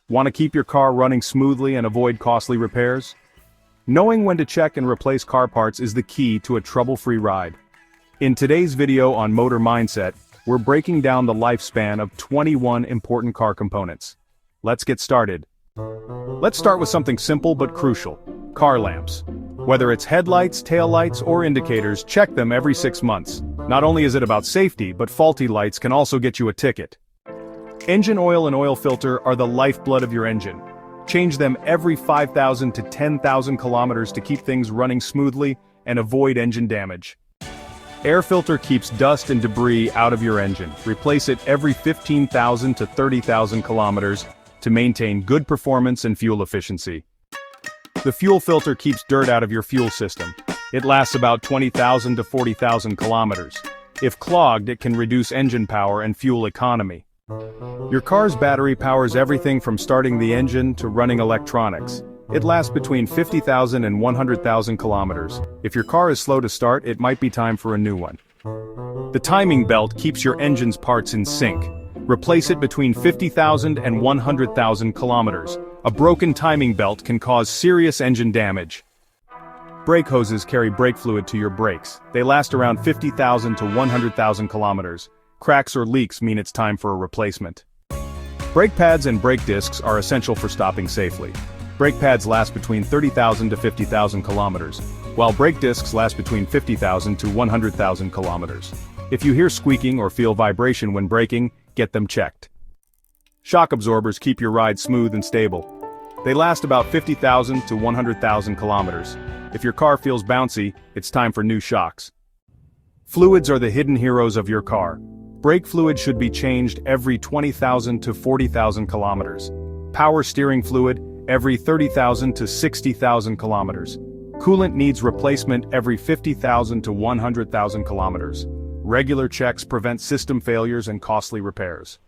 Want to keep your car running smoothly and avoid costly repairs? Knowing when to check and replace car parts is the key to a trouble-free ride. In today's video on Motor Mindset, we're breaking down the lifespan of 21 important car components. Let's get started. Let's start with something simple but crucial: car lamps. Whether it's headlights, taillights, or indicators, check them every 6 months. Not only is it about safety, but faulty lights can also get you a ticket. Engine oil and oil filter are the lifeblood of your engine. Change them every 5,000 to 10,000 kilometers to keep things running smoothly and avoid engine damage. Air filter keeps dust and debris out of your engine. Replace it every 15,000 to 30,000 kilometers to maintain good performance and fuel efficiency. The fuel filter keeps dirt out of your fuel system. It lasts about 20,000 to 40,000 kilometers. If clogged, it can reduce engine power and fuel economy. Your car's battery powers everything from starting the engine to running electronics. It lasts between 50,000 and 100,000 kilometers. If your car is slow to start, it might be time for a new one. The timing belt keeps your engine's parts in sync. Replace it between 50,000 and 100,000 kilometers. A broken timing belt can cause serious engine damage. Brake hoses carry brake fluid to your brakes. They last around 50,000 to 100,000 kilometers. Cracks or leaks mean it's time for a replacement. Brake pads and brake discs are essential for stopping safely. Brake pads last between 30,000 to 50,000 kilometers, while brake discs last between 50,000 to 100,000 kilometers. If you hear squeaking or feel vibration when braking, get them checked. Shock absorbers keep your ride smooth and stable. They last about 50,000 to 100,000 kilometers. If your car feels bouncy, it's time for new shocks. Fluids are the hidden heroes of your car. Brake fluid should be changed every 20,000 to 40,000 kilometers. Power steering fluid every 30,000 to 60,000 kilometers. Coolant needs replacement every 50,000 to 100,000 kilometers. Regular checks prevent system failures and costly repairs.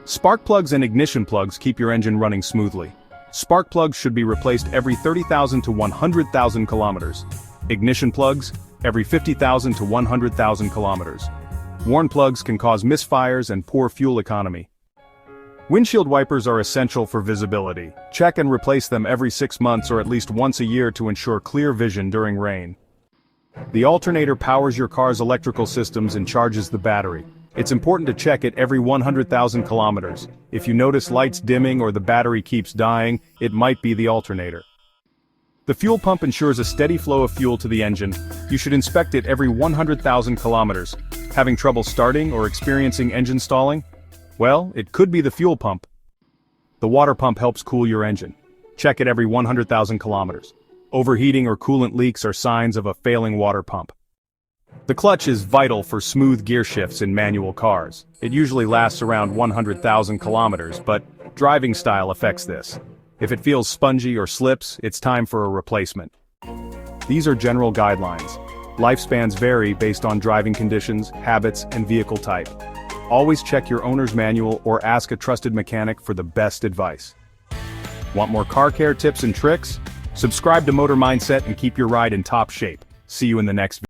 Spark plugs and ignition plugs keep your engine running smoothly. Spark plugs should be replaced every 30,000 to 100,000 kilometers. Ignition plugs every 50,000 to 100,000 kilometers. Worn plugs can cause misfires and poor fuel economy. Windshield wipers are essential for visibility. Check and replace them every 6 months or at least once a year to ensure clear vision during rain. The alternator powers your car's electrical systems and charges the battery. It's important to check it every 100,000 kilometers. If you notice lights dimming or the battery keeps dying, it might be the alternator. The fuel pump ensures a steady flow of fuel to the engine. You should inspect it every 100,000 kilometers. Having trouble starting or experiencing engine stalling? Well, it could be the fuel pump. The water pump helps cool your engine. Check it every 100,000 kilometers. Overheating or coolant leaks are signs of a failing water pump. The clutch is vital for smooth gear shifts in manual cars. It usually lasts around 100,000 kilometers, but driving style affects this. If it feels spongy or slips, it's time for a replacement. These are general guidelines. Lifespans vary based on driving conditions, habits, and vehicle type. Always check your owner's manual or ask a trusted mechanic for the best advice. Want more car care tips and tricks? Subscribe to Motor Mindset and keep your ride in top shape. See you in the next video.